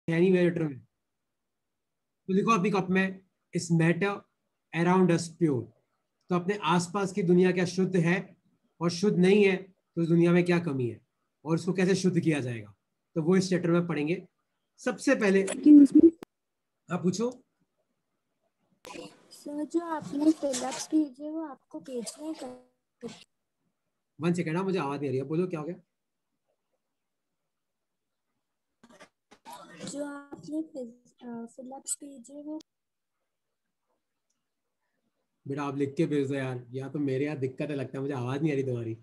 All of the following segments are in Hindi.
है नहीं मेरे लीटर में। तो लिखो अपनी कप में, इस मैटर अराउंड अस प्योर। तो अपने आसपास की दुनिया क्या शुद्ध है, और शुद्ध नहीं है तो उस दुनिया में क्या कमी है, और उसको कैसे शुद्ध किया जाएगा, तो वो इस चैप्टर में पढ़ेंगे। सबसे पहले आप पूछो। सर जो आपने फिलअप्स भेजे वो आपको भेजने का? 1 सेकेंड, मुझे आवाज नहीं आ रही है, बोलो क्या हो गया। जो आपने फिलअप्स भेजे वो बेटा आप लिख के भेज दो यार, या तो मेरे यहाँ दिक्कत है लगता है, मुझे आवाज नहीं आ रही तुम्हारी।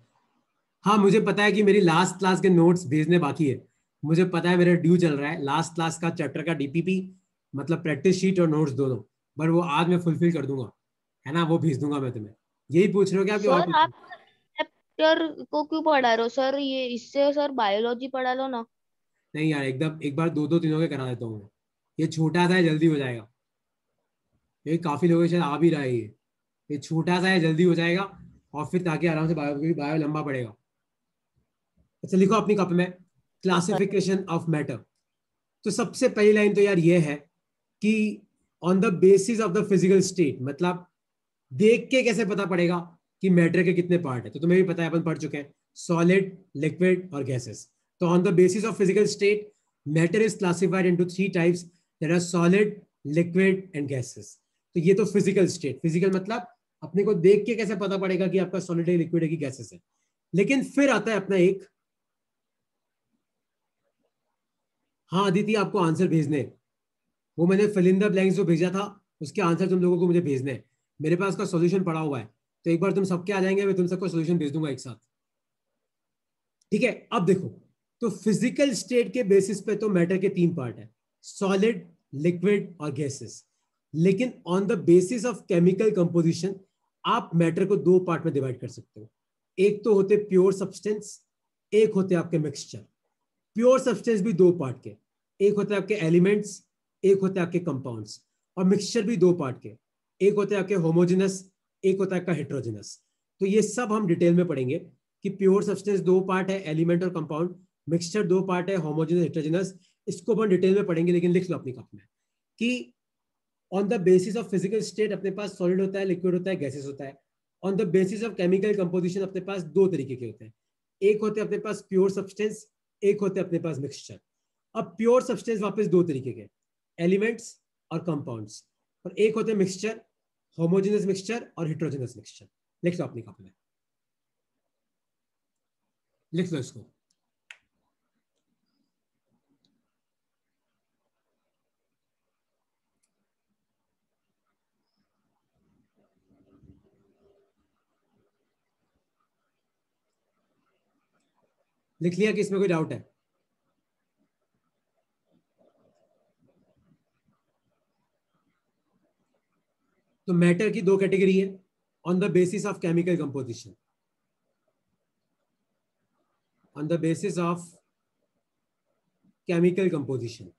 हाँ मुझे पता है कि मेरी लास्ट क्लास के नोट्स भेजने बाकी है, मुझे पता है मेरा ड्यू चल रहा है लास्ट क्लास का चैप्टर का डीपीपी, मतलब प्रैक्टिस शीट और नोट्स दोनों। बट वो आज मैं फुलफिल कर दूंगा, है ना, वो भेज दूंगा मैं तुम्हें। यही पूछ रहे हो क्या कि और सर पूछ रहे आप हो? चैप्टर को क्यों पढ़ा रहे हो सर? ये इससे सर बायोलॉजी पढ़ा लो ना। नहीं यार, एकदम एक बार दो दो तीनों के करा देता हूँ मैं। ये छोटा सा है, जल्दी हो जाएगा। ये काफी लोगों के शायद आ भी रहा है ये छोटा सा है, जल्दी हो जाएगा। और फिर ताकि आराम से बायो, क्योंकि बायो लंबा पड़ेगा। अच्छा लिखो अपनी कॉपी में, क्लासिफिकेशन ऑफ मैटर। तो सबसे पहली लाइन तो यार ये है कि on the basis of the physical state, मतलब देख के कैसे पता पड़ेगा कि मैटर के कितने पार्ट है। तो तुम्हें भी पता है, अपन पढ़ चुके हैं, सॉलिड, लिक्विड और गैसेस। तो on the basis of physical state, matter is classified into 3 types, there are solid, liquid and gases. तो ये तो फिजिकल स्टेट, फिजिकल मतलब अपने को देख के कैसे पता पड़ेगा कि आपका सॉलिड है, लिक्विड है कि गैसेस है। लेकिन फिर आता है अपना एक, हाँ अदिति आपको आंसर भेजने हैं। वो मैंने फिल इन द ब्लैंक्स जो भेजा था, उसके आंसर तुम लोगों को मुझे भेजने हैं। मेरे पास उसका सॉल्यूशन पड़ा हुआ है, तो एक बार तुम सबके आ जाएंगे, मैं तुम सबको सॉल्यूशन भेज दूंगा एक साथ। ठीक है, अब देखो, तो फिजिकल स्टेट के बेसिस पे तो मैटर के 3 पार्ट है, सॉलिड, लिक्विड और गैसेस। लेकिन on the basis of chemical composition आप मैटर को 2 पार्ट में डिवाइड कर सकते हो। एक तो होते प्योर सब्सटेंस, एक होते आपके मिक्सचर। प्योर सब्सटेंस भी 2 पार्ट के, एक होते हैं आपके एलिमेंट्स, एक होते हैं आपके कंपाउंड्स। और मिक्सचर भी 2 पार्ट के, एक होते हैं आपके होमोजेनस, एक होता है आपका हेट्रोजेनस। तो ये सब हम डिटेल में पढ़ेंगे कि प्योर सब्सटेंस 2 पार्ट है, एलिमेंट और कंपाउंड। मिक्सचर 2 पार्ट है, होमोजेनस, हेट्रोजेनस। इसको अपन डिटेल में पढ़ेंगे, लेकिन लिख लो अपनी कॉपी में कि on the basis of physical state अपने पास सॉलिड होता है, लिक्विड होता है, गैसेस होता है। On the basis of chemical composition अपने पास 2 तरीके के होते हैं, एक होते हैं अपने पास प्योर सब्सटेंस, एक होते हैं अपने पास मिक्सचर। अब प्योर सब्सटेंस वापस 2 तरीके के, एलिमेंट्स और कंपाउंड्स। और एक होते हैं मिक्सचर, होमोजेनस मिक्सचर और हेट्रोजेनस मिक्सचर। लिख लो अपनी कॉपी में, लिख लो इसको। लिख लिया कि इसमें कोई डाउट है? तो मैटर की 2 कैटेगरी है on the basis of chemical composition, on the basis of chemical composition.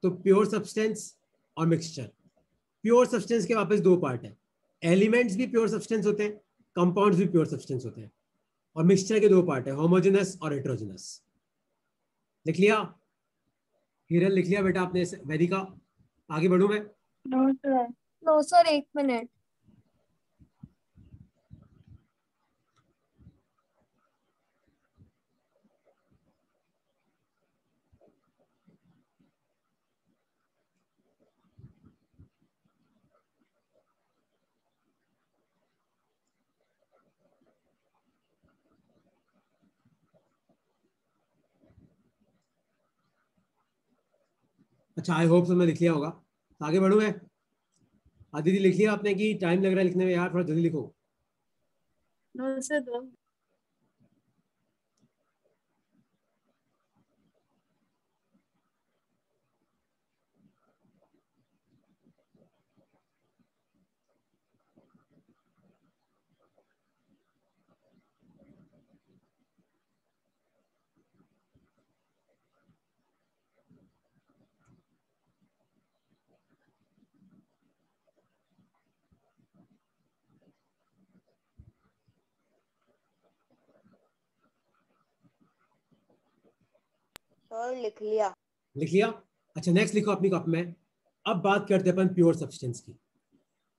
तो प्योर सब्सटेंस और मिक्सचर। प्योर सब्सटेंस के वापस 2 पार्ट है, एलिमेंट्स भी प्योर सब्सटेंस होते हैं, कंपाउंड्स भी प्योर सब्सटेंस होते हैं। और मिक्सचर के 2 पार्ट है, होमोजेनस और हेट्रोजेनस। लिख लिया? हिरल लिख लिया बेटा आपने? वैदिका आगे बढ़ू मैं? No sir. नो सर, एक मिनट। अच्छा आई होप मैं लिख लिया होगा, तो आगे बढ़ू मैं? आदिति लिख लिया आपने कि टाइम लग रहा है लिखने में? यार थोड़ा जल्दी लिखो। नो सर, दो। सर लिख लिया। लिख लिया? अच्छा, नेक्स्ट लिखो अपनी कॉपी में। अब बात करते हैं अपन प्योर सब्सटेंस की।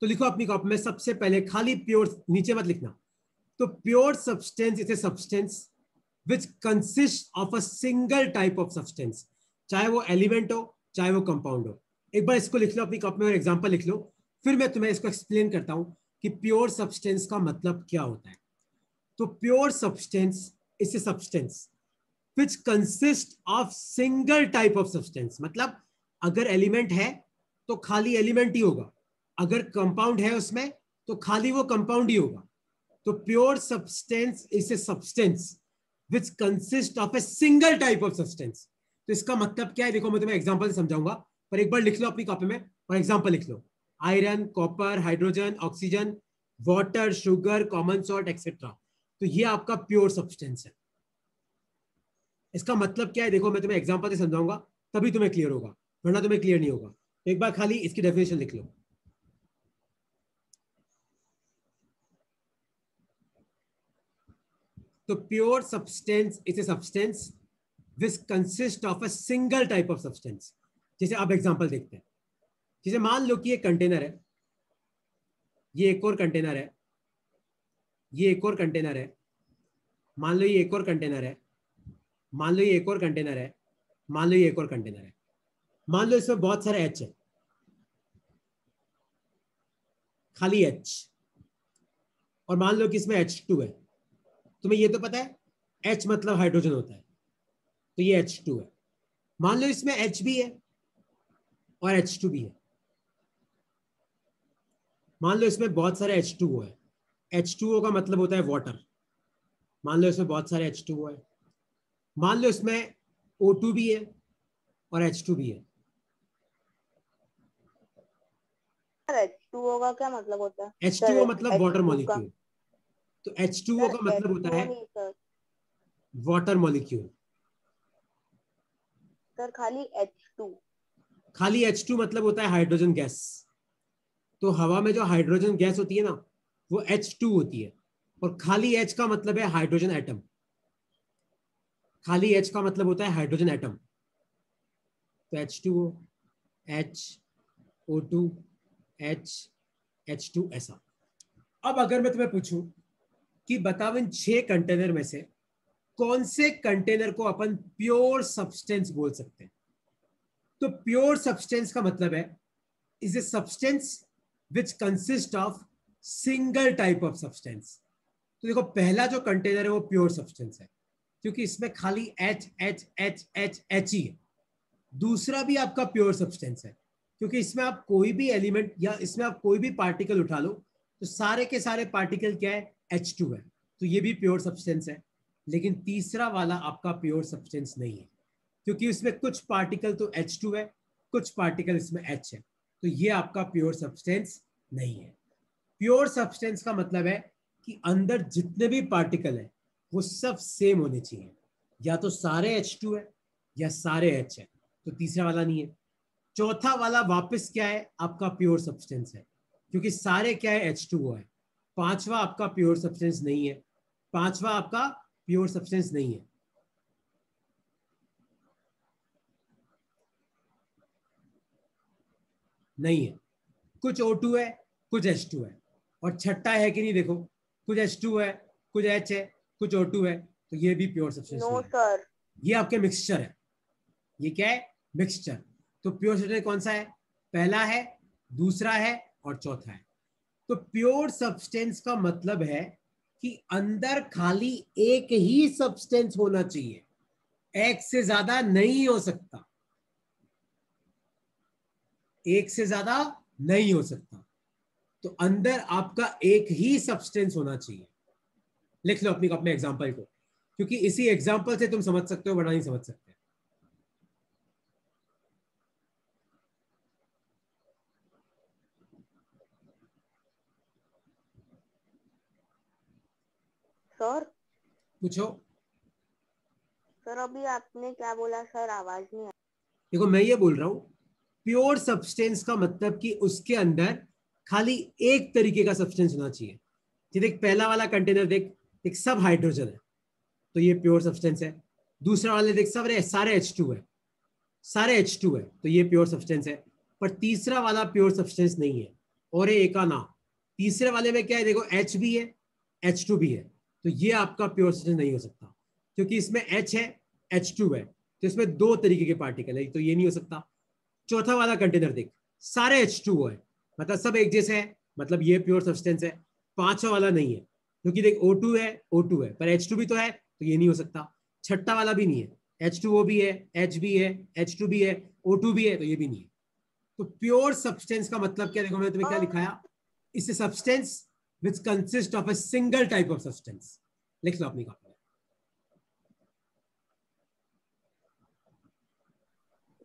तो लिखो अपनी कॉपी में सबसे पहले खाली प्योर, नीचे मत लिखना। तो pure substance is a substance which consist of a single type of substance, चाहे वो एलिमेंट हो चाहे वो कंपाउंड हो। एक बार इसको लिख लो अपनी कॉपी में और एग्जांपल लिख लो, फिर मैं तुम्हें इसको एक्सप्लेन करता हूं कि प्योर सब्सटेंस का मतलब क्या होता है। तो pure substance is a substance which consist of single type of substance, मतलब अगर एलिमेंट है तो खाली एलिमेंट ही होगा, अगर कंपाउंड है उसमें तो खाली वो कंपाउंड ही होगा। तो pure substance is a substance which consist of a single type of substance. तो इसका मतलब क्या है, देखो मैं तुम्हें एग्जांपल से समझाऊंगा, पर एक बार लिख लो अपनी कॉपी में और एग्जांपल लिख लो। Iron, copper, hydrogen, oxygen, water, sugar, common salt etcetera. तो ये आपका प्योर सब्सटेंस है। इसका मतलब क्या है, देखो मैं तुम्हें एग्जांपल से समझाऊंगा तभी तुम्हें क्लियर होगा, वरना तुम्हें क्लियर नहीं होगा। तो एक बार खाली इसकी डेफिनेशन लिख लो। तो pure substance is a substance which consist of a single type of substance. जैसे आप एग्जांपल देखते हैं, जैसे मान लो कि ये कंटेनर है, ये एक और कंटेनर है, ये एक और कंटेनर है, मान लो ये एक और कंटेनर है, मान लो ये एक और कंटेनर है, मान लो ये एक और कंटेनर है, मान लो इसमें बहुत सारे एच है, खाली एच, और मान लो कि इसमें H2 है। तुम्हें ये तो पता है H मतलब हाइड्रोजन होता है, तो ये H2 है। मान लो इसमें H भी है और H2 भी है, मान लो इसमें बहुत सारे H2O है। H2O का मतलब होता है वाटर। मान लो इसमें बहुत सारे H2O है, मान लो इसमें O2 भी है और H2 भी है। H2O का क्या मतलब होता है? H2O मतलब वाटर H2 का मॉलिक्यूल। तो H2O सर का मतलब होता है H2O नहीं सर, वाटर मॉलिक्यूल। सर खाली H2। खाली H2 मतलब होता है हाइड्रोजन गैस। तो हवा में जो हाइड्रोजन गैस होती है ना, वो H2 होती है, और खाली H का मतलब है हाइड्रोजन एटम। खाली H का मतलब होता है हाइड्रोजन एटम। तो H2O, H, O2, H, H2 ऐसा। अब अगर मैं तुम्हें पूछूं कि बताओ इन 6 कंटेनर में से कौन से कंटेनर को अपन प्योर सब्सटेंस बोल सकते हैं। तो प्योर सब्सटेंस का मतलब है is a substance which consist of single type of substance. तो देखो पहला जो कंटेनर है वो प्योर सब्सटेंस है, क्योंकि इसमें खाली H H H H H ही है। दूसरा भी आपका प्योर सब्सटेंस है, क्योंकि इसमें आप कोई भी एलिमेंट या इसमें आप कोई भी पार्टिकल उठा लो तो सारे के सारे पार्टिकल क्या है, H2 है, तो ये भी प्योर सब्सटेंस है। लेकिन तीसरा वाला आपका प्योर सब्सटेंस नहीं है, क्योंकि इसमें कुछ पार्टिकल तो H2 है, कुछ पार्टिकल इसमें H है, तो ये आपका प्योर सब्सटेंस नहीं है। प्योर सब्सटेंस का मतलब है कि अंदर जितने भी पार्टिकल है वो सब सेम होने चाहिए, या तो सारे H2 है या सारे H है, तो तीसरा वाला नहीं है। चौथा वाला वापस क्या है, आपका प्योर सब्सटेंस है, क्योंकि सारे क्या है, H2O है। पांचवा आपका प्योर सब्सटेंस नहीं है, पांचवा आपका प्योर सब्सटेंस नहीं है। नहीं है, कुछ O2 है, कुछ H2 है, और छठा है कि नहीं, देखो कुछ H2 है, कुछ H है, कुछ O2 है, तो ये भी प्योर सब्सटेंस नो नहीं है। सर, ये आपके मिक्सचर है, ये क्या है, मिक्सचर। तो प्योर सब्सटेंस कौन सा है, पहला है, दूसरा है और चौथा है। तो प्योर सब्सटेंस का मतलब है कि अंदर खाली एक ही सब्सटेंस होना चाहिए, एक से ज्यादा नहीं हो सकता, एक से ज्यादा नहीं हो सकता। तो अंदर आपका एक ही सब्सटेंस होना चाहिए। लिख लो अपनी कॉपी में एग्जांपल को, क्योंकि इसी एग्जांपल से तुम समझ सकते हो, वरना नहीं समझ सकते। सर पूछो। सर अभी आपने क्या बोला सर, आवाज नहीं आई। देखो मैं ये बोल रहा हूं, प्योर सब्सटेंस का मतलब कि उसके अंदर खाली एक तरीके का सब्सटेंस होना चाहिए। ये देख पहला वाला कंटेनर देख, एक सब हाइड्रोजन है, तो ये प्योर सब्सटेंस है। दूसरा वाले देख सब सारे H2 है, सारे H2 है तो ये प्योर सब्सटेंस है, पर तीसरा वाला प्योर सब्सटेंस नहीं है। और एक ना, तीसरे वाले में क्या है, देखो H भी है H2 भी है, तो ये आपका प्योर सब्सटेंस नहीं हो सकता, क्योंकि इसमें H है H2 है, तो इसमें दो तरीके के पार्टिकल है, तो ये नहीं हो सकता। चौथा वाला कंटेनर देख, सारे H2O है, मतलब सब एक जैसे है, मतलब ये प्योर सब्सटेंस है। पांचवा वाला नहीं है, क्योंकि देख O2 है O2 है, पर H2 भी तो है, तो ये नहीं हो सकता। छठा वाला भी नहीं है, H2O भी है, H भी है, H2 भी है, O2 भी है, तो ये भी नहीं है। तो प्योर सब्सटेंस का मतलब क्या, देखो मैंने तुम्हें क्या लिखाया, इस substance which consist of a single type of substance. लिख लो अपनी कॉपी में।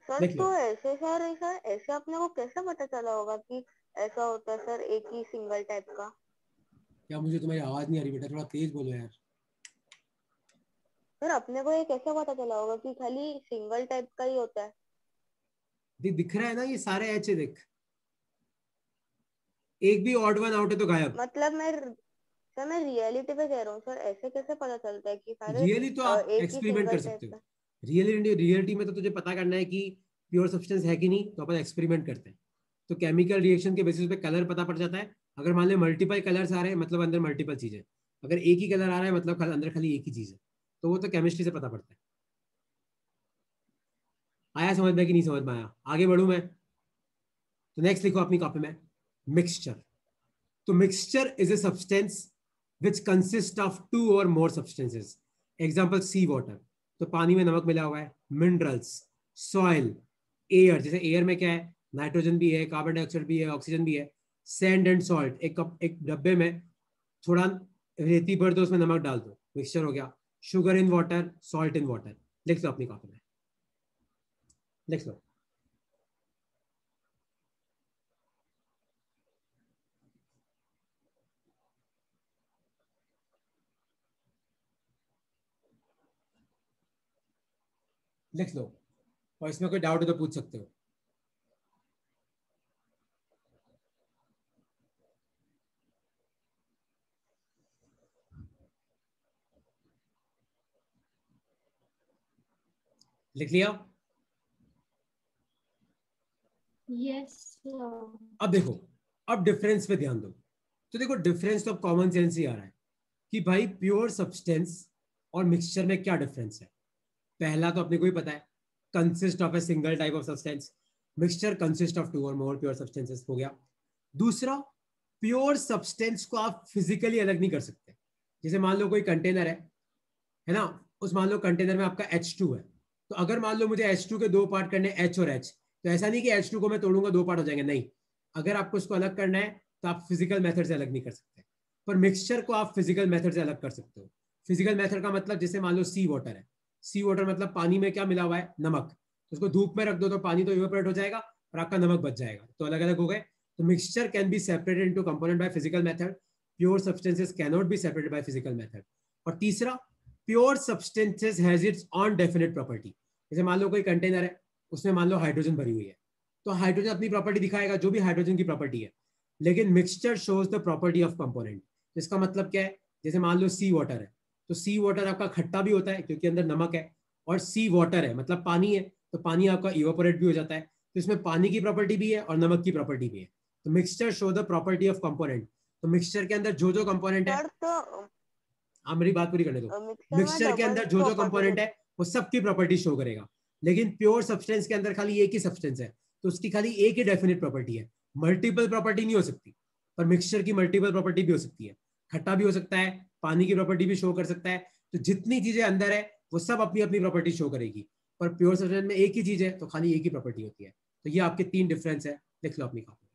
सर लिख लो। तो ऐसे सर ऐसा ऐसे अपने को कैसे पता चला होगा कि ऐसा होता है सर एक ही सिंगल टाइप का? क्या मुझे तुम्हारी आवाज नहीं आ रही बेटा, थोड़ा तेज बोलो यार। सर अपने को ये कैसे पता चला होगा कि खाली सिंगल टाइप का ही होता है? दिख रहा है ना, ये सारे H है, देख एक भी ऑड वन आउट है तो गायब। मतलब मैं रियलिटी पे कह रहा हूँ सर, ऐसे कैसे पता चलता है कि सारे रियली तो आप एक ही एक्सपेरिमेंट कर सिंगल सकते टाइप हो। का? रियलिटी में तो तुझे पता करना है कि प्योर सब्सटेंस है कि नहीं, तो अपन एक्सपेरिमेंट करते हैं। तो केमिकल रिएक्शन के बेसिस पे कलर पता पड़ जाता है। अगर मान ले मल्टीपल कलर्स आ रहे हैं, मतलब अंदर मल्टीपल चीजें। अगर एक ही कलर आ रहा है, मतलब अंदर खाली एक ही चीज है, तो वो तो केमिस्ट्री से पता पड़ता है। आया समझ में कि नहीं समझ में आया? आगे बढ़ू मैं, तो नेक्स्ट लिखो अपनी कॉपी में, मिक्सचर। तो mixture is a substance which consist of two or more substances. Example sea water, तो पानी में नमक मिला हुआ है। मिनरल्स, सॉइल, एयर, जैसे एयर में क्या है, नाइट्रोजन भी है, कार्बन डाइऑक्साइड भी है, ऑक्सीजन भी है। सैंड एंड सॉल्ट, एक कप एक डब्बे में थोड़ा रेती भर दो, उसमें नमक डाल दो, मिक्सचर हो गया। Sugar in water, salt in water. लिख लो अपनी कॉपी में, लिख लो। लिख लो, और इसमें कोई डाउट हो तो पूछ सकते हो। लिख लिया? Yes sir. अब देखो, अब डिफरेंस पे ध्यान दो। तो देखो डिफरेंस तो कॉमन सेंस ही आ रहा है कि भाई प्योर सब्सटेंस और मिक्सचर में क्या डिफरेंस है। पहला तो अपने को ही पता है, consist of a single type of substance. Mixture consist of two or more pure substances, हो गया। दूसरा, प्योर सब्सटेंस को आप फिजिकली अलग नहीं कर सकते। जैसे मान लो कोई कंटेनर है ना, उस मान लो कंटेनर में आपका H2 है, तो अगर मान लो मुझे H2 के दो पार्ट करने H और H, तो ऐसा नहीं कि H2 को मैं तोड़ूंगा दो पार्ट हो जाएंगे, नहीं। अगर आपको उसको अलग करना है तो आप फिजिकल मेथड से अलग नहीं कर सकते, पर मिक्सचर को आप फिजिकल मेथड से अलग कर सकते हो। फिजिकल मेथड का मतलब, जैसे मान लो सी वाटर है, सी वाटर मतलब पानी में क्या मिला हुआ है, नमक। तो उसको धूप में रख दो तो पानी तो इवेपोरेट हो जाएगा और आपका नमक बच जाएगा, तो अलग अलग हो गए। तो mixture can be separated into component by physical method, pure substances can not be separated by physical method. और तीसरा, pure substances has its on definite property. जैसे मान लो कोई कंटेनर है, उसमें मान लो हाइड्रोजन भरी हुई है, तो हाइड्रोजन अपनी प्रॉपर्टी दिखाएगा, जो भी हाइड्रोजन की प्रॉपर्टी है। लेकिन mixture shows the property of component. इसका मतलब क्या है, जैसे मान लो सी वाटर है, तो सी वाटर आपका खट्टा भी होता है क्योंकि अंदर नमक है, और सी वाटर है मतलब पानी है, तो पानी आपका इवापोरेट भी हो जाता है। तो इसमें पानी की प्रॉपर्टी भी है और नमक की प्रॉपर्टी भी है। तो mixture show the property of component. तो मिक्सचर के अंदर जो जो कंपोनेंट है, सर तो आप मेरी बात पूरी करने दो। मिक्सर में मिक्सचर के डबल अंदर जो जो प्रॉपर्टीज कंपोनेंट है होती वो सबकी प्रॉपर्टी शो करेगा। लेकिन प्योर सब्सटेंस के अंदर खाली एक ही सब्सटेंस है, तो उसकी खाली एक ही डेफिनेट प्रॉपर्टी है, मल्टीपल प्रॉपर्टी नहीं हो सकती। पर मिक्सचर की मल्टीपल प्रॉपर्टी भी हो सकती है, खट्टा भी हो सकता है, पानी की प्रॉपर्टी भी शो कर सकता है। तो जितनी चीजें अंदर है वो सब अपनी अपनी प्रॉपर्टी शो करेगी। पर प्योर सब्सटेंस में एक ही चीज है तो खाली एक ही प्रॉपर्टी होती है। तो ये आपके तीन डिफरेंस है, लिख लो अपनी कॉपी में।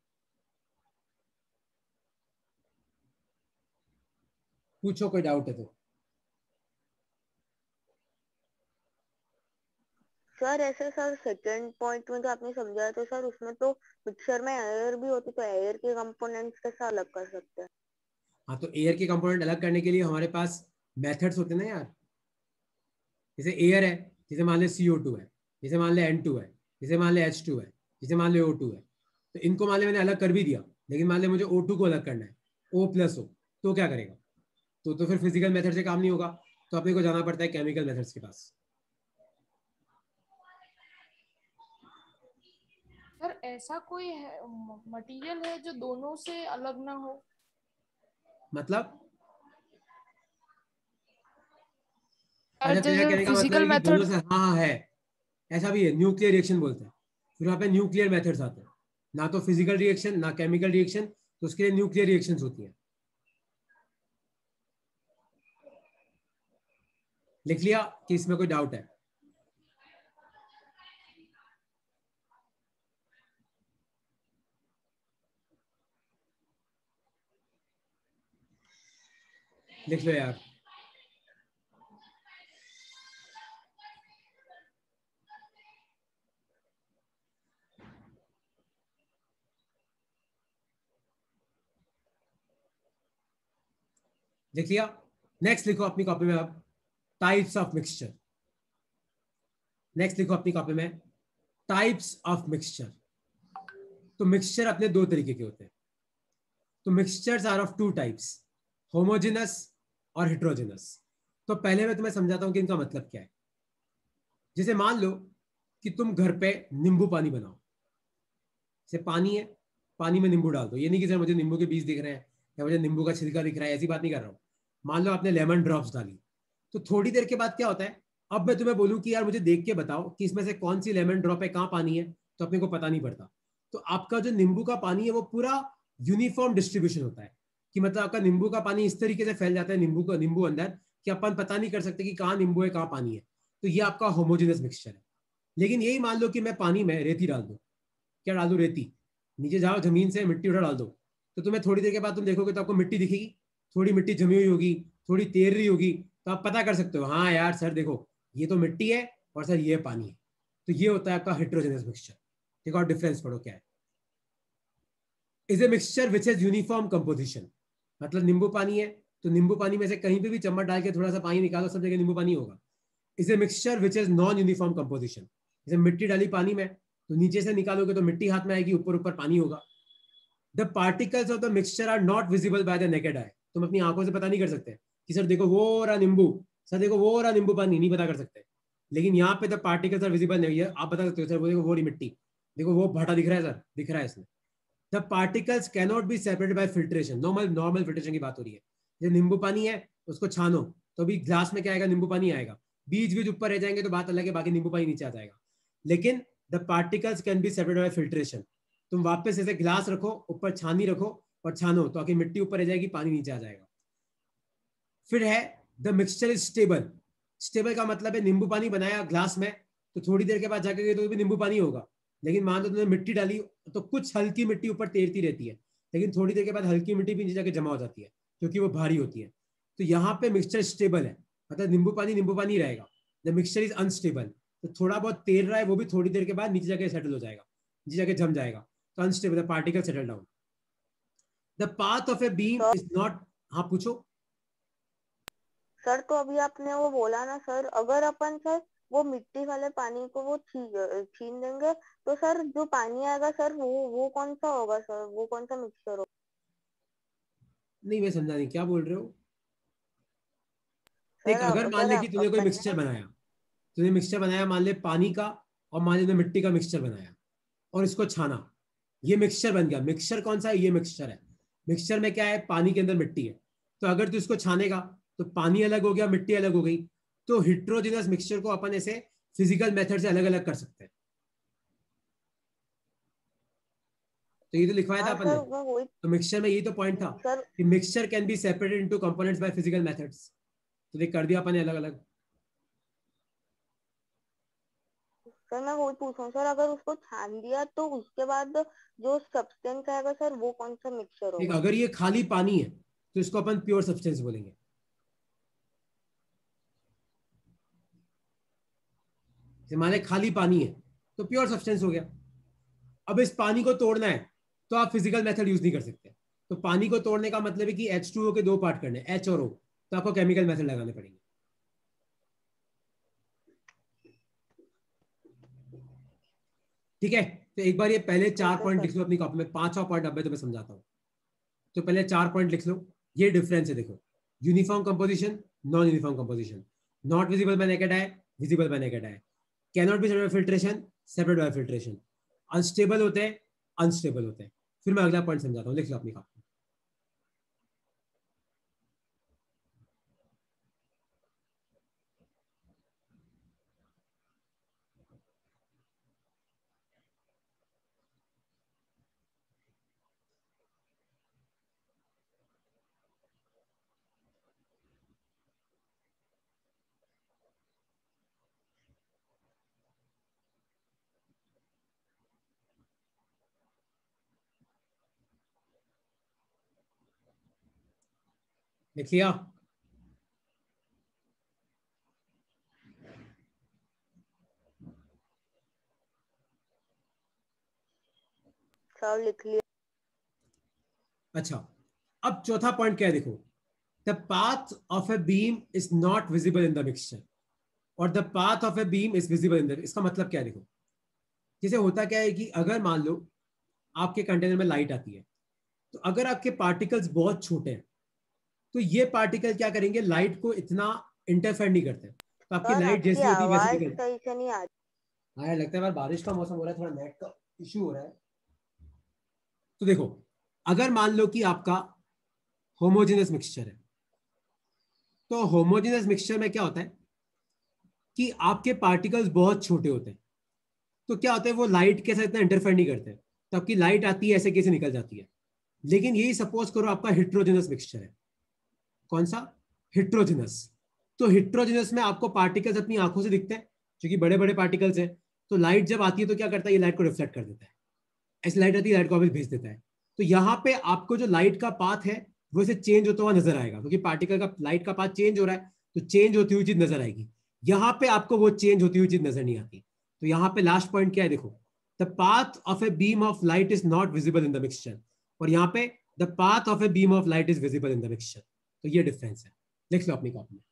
पूछो कोई डाउट है तो। सर ऐसे सर सेकंड पॉइंट में जो आपने समझाया, तो सर उसमें तो मिक्सर में एयर भी होती, तो एयर के कंपोनेंट्स कैसे अलग कर सकते हैं? हाँ, तो एयर के कंपोनेंट अलग करने के लिए हमारे पास मेथड्स होते हैं ना यार। जैसे एयर है, जैसे मान ले CO2 है, जैसे मान ले N2 है, जैसे मान ले H2 है, जैसे मान ले O2 है। तो इनको मान ले मैंने अलग कर भी दिया, लेकिन मान ले मुझे O2 को अलग करना है, O+O, तो क्या करेगा? तो फिर फिजिकल मेथड से काम नहीं होगा, तो अपने को जाना पड़ता है केमिकल मेथड्स के पास। सर ऐसा कोई मटेरियल है जो दोनों से अलग ना हो? मतलब अच्छा, तेरा जैसे कहने का मतलब फिजिकल है कि दोनों मेथड। से, हाँ हाँ है, ऐसा भी है, न्यूक्लियर रिएक्शन बोलते हैं, फिर वहाँ पे न्यूक्लियर मेथड्स आते हैं, ना तो फिजिकल रिएक्शन ना केमिकल रिएक्शन, तो उसके लिए न्यूक्लियर रिएक्शंस होती हैं। लिख लिया कि इसमें कोई डाउट है? लिख लो यार। लिख लिया? नेक्स्ट लिखो अपनी कॉपी में अब टाइप्स ऑफ मिक्सचर। नेक्स्ट लिखो अपनी कॉपी में टाइप्स ऑफ मिक्सचर। तो मिक्सचर अपने दो तरीके के होते हैं। तो mixtures are of two types, homogeneous और हेट्रोजेनस। तो पहले मैं तुम्हें समझाता हूं कि इनका मतलब क्या है। जैसे मान लो कि तुम घर पे नींबू पानी बनाओ, जैसे पानी है, पानी में नींबू डाल दो। ये नहीं कि सर मुझे नींबू के बीज दिख रहे हैं या मुझे नींबू का छिलका दिख रहा है, ऐसी बात नहीं कर रहा हूं। मान लो आपने लेमन ड्रॉप्स डाली, तो थोड़ी देर के बाद क्या होता है, अब मैं तुम्हें बोलूं कि यार मुझे देख के बताओ कि इसमें से कौन सी लेमन ड्रॉप है, कहाँ पानी है, तो अपने को पता नहीं पड़ता। तो आपका जो नींबू का पानी है वो पूरा यूनिफॉर्म डिस्ट्रीब्यूशन होता है, कि मतलब आपका नींबू का पानी इस तरीके से फैल जाता है नींबू अंदर, कि अपन पता नहीं कर सकते कि कहाँ नींबू है कहाँ पानी है। तो ये आपका होमोजेनस मिक्सचर है। लेकिन यही मान लो कि मैं पानी में रेती डाल दूं, क्या डाल दूं, रेती, नीचे जाओ जमीन से मिट्टी उठा डाल दो, तो तुम्हें थोड़ी देर के बाद तुम देखोगे तो आपको मिट्टी दिखेगी, थोड़ी मिट्टी जमी हुई होगी, थोड़ी तैर रही होगी, तो आप पता कर सकते हो हाँ यार सर देखो ये तो मिट्टी है और सर ये पानी है। तो ये होता है आपका हेट्रोजेनस मिक्सचर। देखो और डिफरेंस पढ़ो क्या है। Is a mixture which has uniform composition, मतलब नींबू पानी है तो नींबू पानी में से कहीं पे भी चम्मच डाल के थोड़ा सा पानी निकालो, सब जगह नींबू पानी होगा। Is a mixture which is non uniform composition, जैसे मिट्टी डाली पानी में तो नीचे से निकालोगे तो मिट्टी हाथ में आएगी, ऊपर ऊपर पानी होगा। The particles of the mixture are not visible by the naked eye, तुम अपनी आंखों से पता नहीं कर सकते कि सर देखो वो रहा नींबू, सर देखो वो रहा नींबू पानी, नहीं पता कर सकते। लेकिन यहाँ पे द पार्टिकल्स आर विजिबल नहीं है, आप बता सकते हो सर वो देखो वो रही मिट्टी, देखो वो भाटा दिख रहा है, सर दिख रहा है इसमें। The particles cannot be separated by filtration, normal filtration की बात हो रही है। जो नींबू पानी है उसको छानो तो अभी ग्लास में क्या आएगा, नींबू पानी आएगा, बीज बीज ऊपर रह जाएंगे तो बात अलग है, बाकी नींबू पानी नीचे आ जाएगा। लेकिन the particles can be separated by filtration, तुम वापस ऐसे ग्लास रखो, ऊपर छानी रखो और छानो तो आखिर मिट्टी ऊपर रह जाएगी, पानी नीचे आ जाएगा। फिर है the mixture is stable. Stable का मतलब है नींबू पानी बनाया ग्लास में तो थोड़ी देर के बाद जाकर तो भी नींबू पानी होगा। लेकिन मान लो तुमने मिट्टी डाली तो कुछ हल्की मिट्टी ऊपर तैरती रहती है, लेकिन थोड़ी देर के बाद हल्की मिट्टी भी नीचे जाके जमा हो जाती है क्योंकि वो भारी होती है। तो यहाँ पे मिक्सचर स्टेबल है, मतलब नींबू पानी रहेगा। द मिक्सचर इज अनस्टेबल, तो थोड़ा बहुत तैर रहा है वो भी थोड़ी देर के बाद नीचे जाके सेटल हो जाएगा, नीचे जाके जम जाएगा। तो unstable, the particle settle down. The path of a beam sir is not, हाँ पूछो। सर तो अभी आपने वो बोला ना सर, अगर अपन सर वो मिट्टी वाले पानी को वो छीन देंगे तो सर जो पानी आएगा सर वो कौन सा होगा सर, वो कौन सा मिक्सचर होगा? नहीं मैं समझा नहीं क्या बोल रहे हो। देख सर अगर मान अगर ले कि तूने कोई अपन मिक्सचर ने बनाया, तूने मिक्सचर बनाया मान ले पानी का, और मान ले तूने मिट्टी का मिक्सचर बनाया और इसको छाना, ये मिक्सचर बन गया। मिक्सचर कौन सा है, ये मिक्सचर है। मिक्सचर में क्या है, पानी के अंदर मिट्टी है, तो अगर तू इसको छानेगा तो पानी अलग हो गया, मिट्टी अलग हो गई। तो हिट्रोजिनस मिक्सचर को अपन ऐसे फिजिकल मेथड से अलग अलग कर सकते हैं। तो ये तो लिखवाया था हाँ अपन ने। सर वो वही तो मिक्सचर में यही तो पॉइंट था सर। कि mixture can be separated into components by physical methods. तो देख कर दिया अपन ने अलग अलग। सर मैं वही पूछ रहा हूँ सर, अगर उसको छान दिया तो उसके बाद जो सब्सटेंस आएगा सर वो कौन सा मिक्सचर देख होगा? अगर ये खाली पानी है तो इसको अपन प्योर सब्सटेंस बोलेंगे। मान ले खाली पानी है तो प्योर सब्सटेंस हो गया। अब इस पानी को तोड़ना है तो आप फिजिकल मेथड यूज नहीं कर सकते। तो पानी को तोड़ने का मतलब है कि H2O के दो पार्ट करने, H और O, तो आपको केमिकल मेथड लगाने पड़ेंगे। ठीक है, तो एक बार ये पहले चार ठीक है पॉइंट सर। लिख लो अपनी कॉपी में, पांचवा पॉइंट अब मैं तुम्हें समझाता हूँ। तो पहले 4 पॉइंट लिख लो। ये डिफरेंस है देखो, uniform composition, non uniform composition, not visible bye naked I, visible bye naked I, cannot be separated by filtration, separated by filtration, unstable होते हैं, अनस्टेबल होते हैं। फिर मैं अगला पॉइंट समझाता हूँ, लिख लो अपनी कॉपी। लिख लिया? सर लिख लिया। अच्छा, अब चौथा पॉइंट क्या है, देखो, the path of a beam is not visible in the mixture और the path of a beam is visible in the, इसका मतलब क्या है, देखो, जैसे होता क्या है कि अगर मान लो आपके कंटेनर में लाइट आती है, तो अगर आपके पार्टिकल्स बहुत छोटे हैं तो ये पार्टिकल क्या करेंगे, लाइट को इतना इंटरफेयर नहीं करते, तो आपकी सर लाइट आपकी जैसी होती है वैसे आवाज निकलती है। सही से नहीं आ रही। हाँ यार, लगता है यार बारिश का मौसम हो रहा है, थोड़ा नेट का इशू हो रहा है। तो देखो, अगर मान लो कि आपका होमोजेनस मिक्सचर है, तो होमोजेनस मिक्सचर में क्या होता है कि आपके पार्टिकल्स बहुत छोटे होते हैं, तो क्या होता है वो लाइट के साथ इतना इंटरफेयर नहीं करते, तो आपकी लाइट आती है ऐसे कैसे निकल जाती है। लेकिन यही सपोज करो आपका हेट्रोजेनस मिक्सचर है। कौन सा? हेट्रोजेनस। तो हेट्रोजेनस में आपको पार्टिकल्स अपनी आंखों से दिखते हैं, क्योंकि बड़े बड़े पार्टिकल्स हैं, तो लाइट जब आती है तो क्या करता है, ये लाइट को रिफ्लेक्ट कर देता है, ऐसी लाइट आती है, लाइट को वापस भेज देता है। तो यहाँ पे आपको जो लाइट का पाथ है वो इसे चेंज होता हुआ नजर आएगा, क्योंकि पार्टिकल का लाइट का पाथ चेंज हो रहा है, तो चेंज होती हुई चीज नजर आएगी। यहाँ पे आपको वो चेंज होती हुई चीज नजर नहीं आती। तो यहाँ पे लास्ट पॉइंट क्या है, देखो, the path of a beam of light is not visible in the mixture, और यहाँ पे the path of a beam of light is visible in the mixture. तो ये डिफरेंस है, लिख लो अपनी कॉपी में,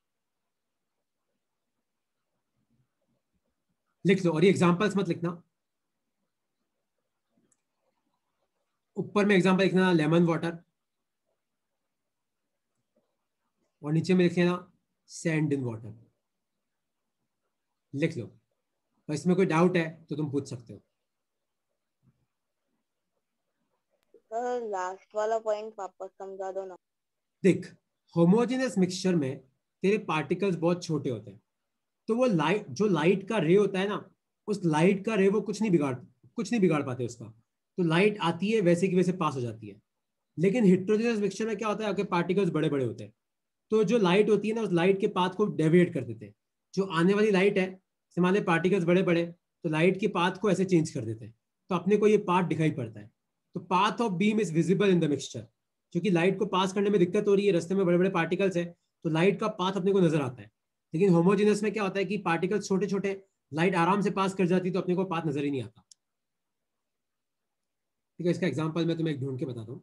लिख लो। और ये एग्जांपल्स मत लिखना, ऊपर में एग्जांपल लिखना लेमन वाटर, और नीचे में लिख लेना सैंड इन वाटर, लिख लो। और इसमें कोई डाउट है तो तुम पूछ सकते हो। सर लास्ट वाला पॉइंट वापस समझा दो ना। देख, होमोजेनस मिक्सचर में तेरे पार्टिकल्स बहुत छोटे होते हैं, तो वो लाइट, जो लाइट का रे होता है ना, उस लाइट का रे वो कुछ नहीं बिगाड़ पाते उसका, तो लाइट आती है वैसे की वैसे पास हो जाती है। लेकिन हेट्रोजेनस मिक्सचर में क्या होता है, आपके पार्टिकल्स बड़े बड़े होते हैं, तो जो लाइट होती है ना, उस लाइट के पाथ को डेविएट कर देते हैं। जो आने वाली लाइट है, हमारे पार्टिकल्स बड़े बड़े, तो लाइट के पाथ को ऐसे चेंज कर देते हैं, तो अपने को ये पाथ दिखाई पड़ता है। तो path of beam is visible in the mixture, क्योंकि लाइट को पास करने में दिक्कत हो रही है, रास्ते में बड़े बड़े पार्टिकल्स है, तो लाइट का पाथ अपने को नजर आता है। लेकिन होमोजेनस में क्या होता है कि पार्टिकल्स छोटे छोटे, लाइट आराम से पास कर जाती है, तो अपने को पाथ नजर ही नहीं आता। ठीक है, इसका एग्जाम्पल मैं तुम्हें एक ढूंढ के बताता हूँ।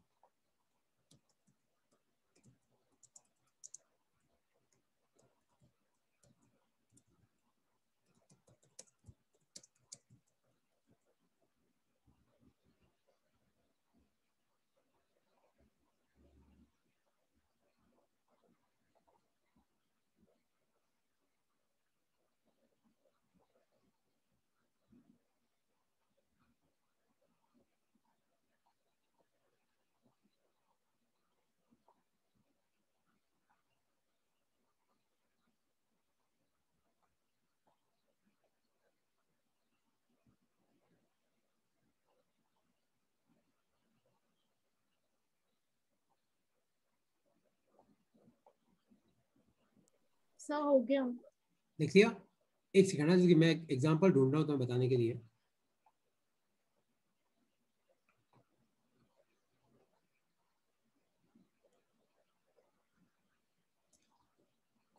सर हो गया। लिख लिया? एक सेकंड है, क्योंकि मैं एग्जाम्पल ढूंढ रहा हूँ तुम्हें बताने के लिए।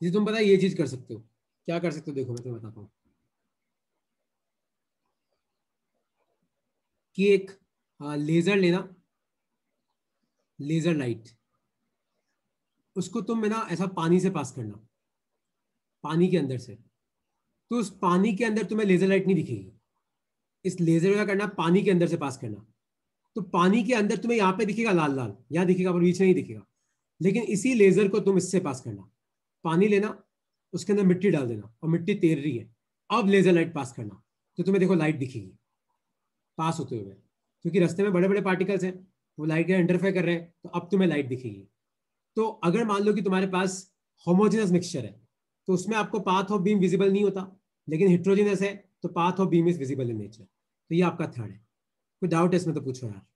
जी, तुम पता है ये चीज कर सकते हो, क्या कर सकते हो, देखो मैं तुम्हें बताता हूँ कि एक लेजर लेना, लेजर लाइट, उसको तुम है ना ऐसा पानी से पास करना, पानी के अंदर से, तो उस पानी के अंदर तुम्हें लेजर लाइट नहीं दिखेगी। इस लेजर का करना पानी के अंदर से पास करना, तो पानी के अंदर तुम्हें यहाँ पे दिखेगा लाल लाल, यहाँ दिखेगा पर बीच में नहीं दिखेगा। लेकिन इसी लेजर को तुम इससे पास करना, पानी लेना, उसके अंदर मिट्टी डाल देना, और मिट्टी तैर रही है, अब लेजर लाइट पास करना, तो तुम्हें देखो लाइट दिखेगी। पास होते हुए, क्योंकि रास्ते में बड़े बड़े पार्टिकल्स हैं, वो लाइट के इंटरफेयर कर रहे हैं, तो अब तुम्हें लाइट दिखेगी। तो अगर मान लो कि तुम्हारे पास होमोजेनस मिक्सचर है, तो उसमें आपको पाथ ऑफ बीम विजिबल नहीं होता, लेकिन हेट्रोजेनस है तो path of beam is visible in nature. तो ये आपका थर्ड है। कोई डाउट है इसमें तो पूछो यार।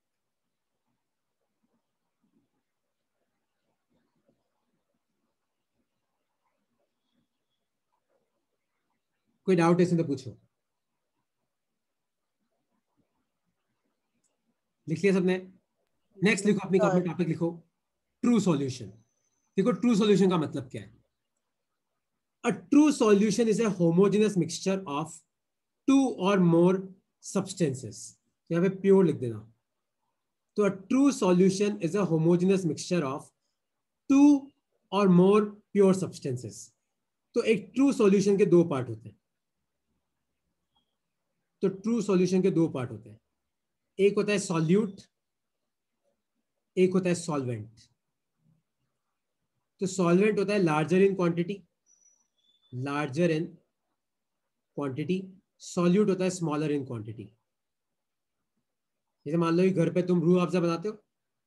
कोई डाउट है इसमें तो पूछो। लिख लिया सबने? नेक्स्ट लिखो, अपनी कॉपी में टॉपिक लिखो, ट्रू सॉल्यूशन। देखो ट्रू सॉल्यूशन का मतलब क्या है। A true solution is a homogeneous mixture of two or more substances. यहाँ पे प्योर लिख देना। तो a true solution is a homogeneous mixture of two or more pure substances. तो एक ट्रू सॉल्यूशन के दो पार्ट होते हैं। तो ट्रू सॉल्यूशन के दो पार्ट होते हैं, एक होता है सॉल्यूट, एक होता है सॉल्वेंट। तो सॉल्वेंट होता है larger in quantity, larger in quantity. Solute होता है स्मॉलर इन क्वांटिटी। जैसे मान लो कि घर पे तुम रूह अफ़ज़ा बनाते हो,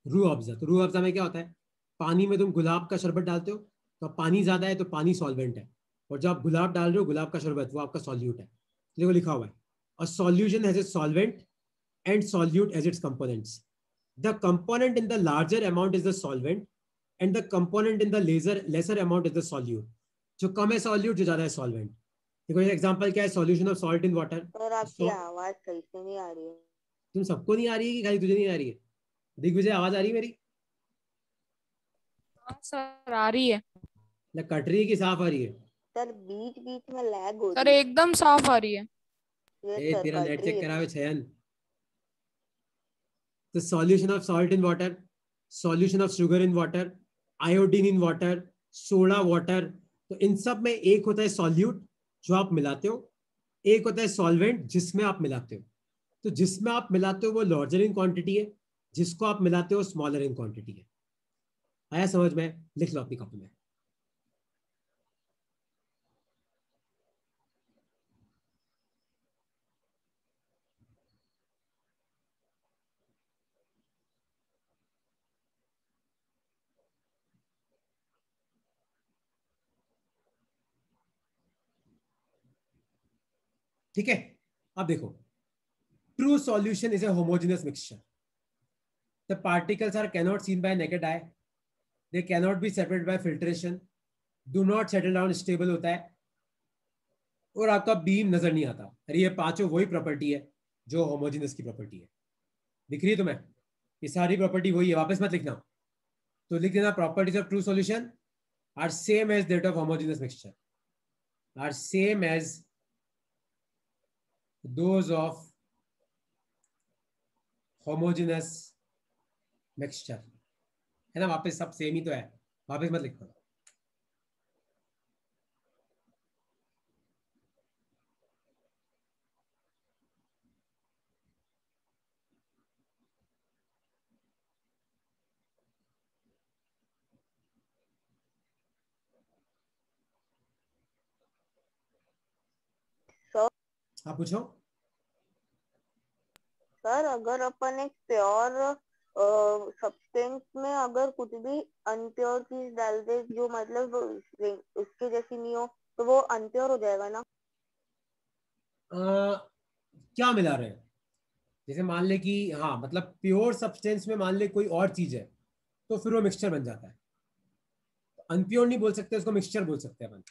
रूह अफ़ज़ा, तो रूह अफ़ज़ा में क्या होता है, पानी में तुम गुलाब का शरबत डालते हो, तो पानी ज्यादा है तो पानी सॉल्वेंट है, और जब आप गुलाब डाल रहे हो, गुलाब का शरबत, वो आपका सॉल्यूट है। देखो लिखा हुआ है, a solution has a solvent and solute as its components. The component in the larger amount is the solvent and the component in the lesser amount is the solute. जो कम है सॉल्यूट, जो ज्यादा है सॉल्वेंट। देखो एग्जांपल क्या है, solution of salt in water. Sir आपकी आवाज सही से नहीं आ रही है। तुम सबको नहीं आ रही है कि खाली तुझे नहीं आ रही है? दिग्विजय, आवाज आ रही है मेरी? हाँ सर आ रही है। ना कट रही है कि साफ आ रही है? सर बीच बीच में लैग हो सर रही एकदम साफ आ रही है। है। ए, सर तेरा कट नेट रही चेक है करा हुआ बीच। चयन। तो solution of salt in water, solution of sugar in water, iodine in water, soda water. तो इन सब में एक होता है सॉल्यूट जो आप मिलाते हो, एक होता है सॉल्वेंट जिसमें आप मिलाते हो। तो जिसमें आप मिलाते हो वो लार्जर इन क्वांटिटी है, जिसको आप मिलाते हो स्मॉलर इन क्वांटिटी है। आया समझ में? लिख लो अपनी कॉपी में। ठीक है, अब देखो, true solution is a homogeneous mixture. The particles are cannot seen by naked eye, they cannot be separated by filtration, do not settle down, stable होता है, और आपका बीम नजर नहीं आता। अरे ये पांचों वही प्रॉपर्टी है जो होमोजेनियस की प्रॉपर्टी है। दिख रही है तुम्हें? ये सारी प्रॉपर्टी वही है, वापस मत लिखना। तो लिख देना, properties of true solution are same as that of homogeneous mixture, are same as those of homogeneous mixture. है ना? वापस सब सेम ही तो है, वापस मत लिखना। सर आप पूछो। सर अगर अपन एक प्योर सब्सटेंस में अगर कुछ भी अनप्योर चीज डाल दे जो मतलब उसके जैसी नहीं हो, तो वो अनप्योर हो जाएगा ना? क्या मिला रहे हैं? जैसे मान ले कि हाँ, मतलब प्योर सब्सटेंस में मान ले कोई और चीज है, तो फिर वो मिक्सचर बन जाता है। अनप्योर नहीं बोल सकते उसको, मिक्सचर बोल सकते हैं अपन।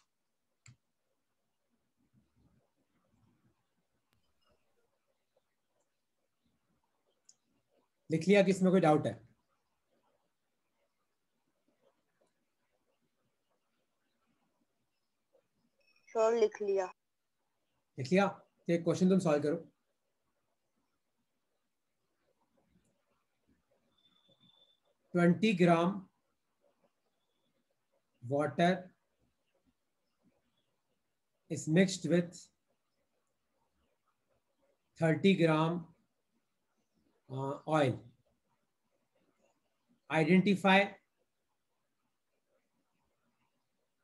लिख लिया कि इसमें कोई डाउट है? सर लिख लिया। लिख लिया? तो एक क्वेश्चन तुम सॉल्व करो। 20 ग्राम water is mixed with 30 gram oil. Identify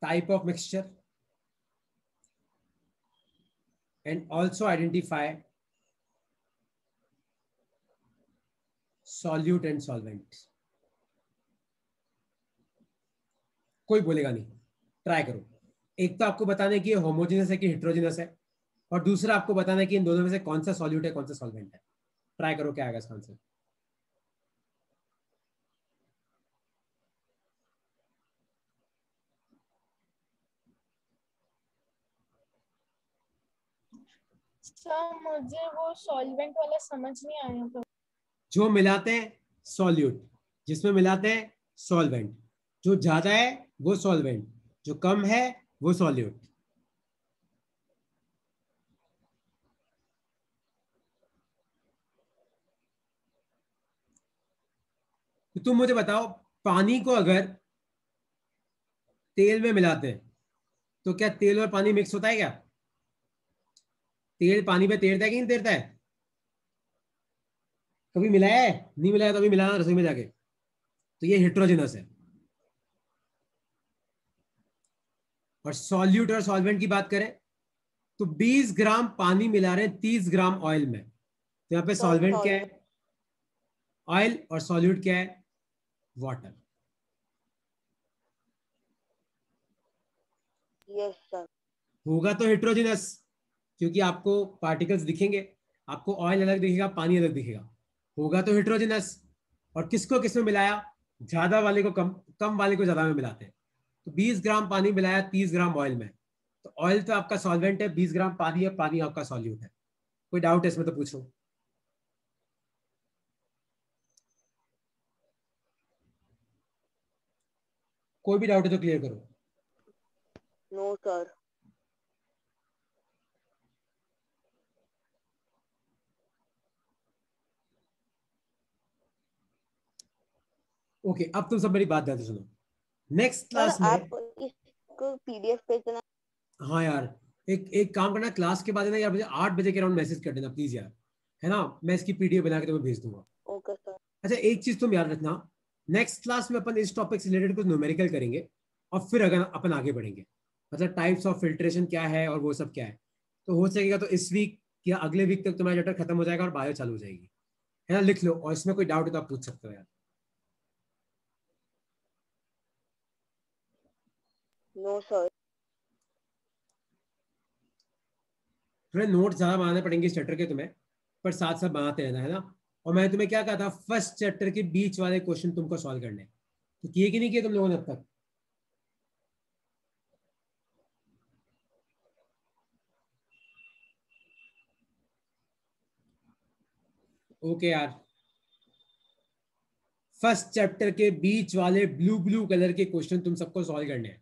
type of mixture and also identify solute and solvent. कोई बोलेगा नहीं, ट्राई करो। एक तो आपको बताना है कि ये होमोजेनस है कि हेट्रोजेनस है, और दूसरा आपको बताना है कि इन दोनों में से कौन सा सॉल्यूट है कौन सा सॉल्वेंट है। ट्राई करो, क्या आएगा इसका आंसर। सर मुझे वो सॉल्वेंट वाला समझ नहीं आया था। जो मिलाते हैं सॉल्यूट, जिसमें मिलाते हैं सॉल्वेंट, जो ज्यादा है वो सॉल्वेंट, जो कम है वो सॉल्यूट। तो तुम मुझे बताओ, पानी को अगर तेल में मिलाते हैं तो क्या तेल और पानी मिक्स होता है क्या? तेल पानी पे तैरता है कि नहीं तैरता है? कभी मिलाया है? नहीं मिलाया तो अभी मिलाना रसोई में जाके। तो ये हेट्रोजेनस है। और सॉल्यूट और सॉल्वेंट की बात करें तो 20 ग्राम पानी मिला रहे हैं 30 ग्राम ऑयल में, तो यहाँ पे सर सॉल्वेंट क्या सॉल्व। है? ऑयल। और सॉल्यूट क्या है? वाटर। Yes sir. होगा तो हेट्रोजेनस, क्योंकि आपको पार्टिकल्स दिखेंगे, आपको ऑयल अलग दिखेगा पानी अलग दिखेगा। होगा तो हेट्रोजेनस। और किसको किसमें मिलाया? ज्यादा वाले को कम, कम वाले को ज्यादा में मिलाते हैं। तो 20 ग्राम पानी मिलाया 30 ग्राम ऑयल में, तो ऑयल तो आपका सॉल्वेंट है, 20 ग्राम पानी है, पानी आपका सॉल्यूट है। कोई डाउट है इसमें तो पूछो। कोई भी डाउट है तो क्लियर करो। No sir. ओके, अब तुम सब मेरी बात ध्यान से सुनो। नेक्स्ट सर क्लास में, आप इसको पीडीएफ भेजना। हाँ यार, एक एक काम करना, क्लास के बाद है ना यार, मुझे 8 बजे के अराउंड मैसेज कर देना प्लीज यार, है ना? मैं इसकी पीडीएफ बना के तुम्हें भेज दूंगा। Okay sir. अच्छा, एक चीज तुम याद रखना, नेक्स्ट क्लास में अपन इस टॉपिक से रिलेटेड कुछ न्यूमेरिकल करेंगे, और फिर अगर अपन आगे बढ़ेंगे, मतलब टाइप्स ऑफ फिल्ट्रेशन क्या है और वो सब क्या है। तो हो सकेगा तो इस वीक या अगले वीक तक तुम्हारा चैप्टर खत्म हो जाएगा और बायो चालू हो जाएगी, है ना? लिख लो, और इसमें कोई डाउट है तो आप पूछ सकते हो यार। No sir. थोड़े नोट ज्यादा बनाने पड़ेंगे इस चैप्टर के तुम्हें, पर साथ साथ बनाते रहना, है ना? और मैंने तुम्हें क्या कहा था, फर्स्ट चैप्टर के बीच वाले क्वेश्चन तुमको सॉल्व करने, तो किए कि नहीं किए तुम लोगों ने अब तक? ओके यार, फर्स्ट चैप्टर के बीच वाले ब्लू ब्लू कलर के क्वेश्चन तुम सबको सॉल्व करने हैं।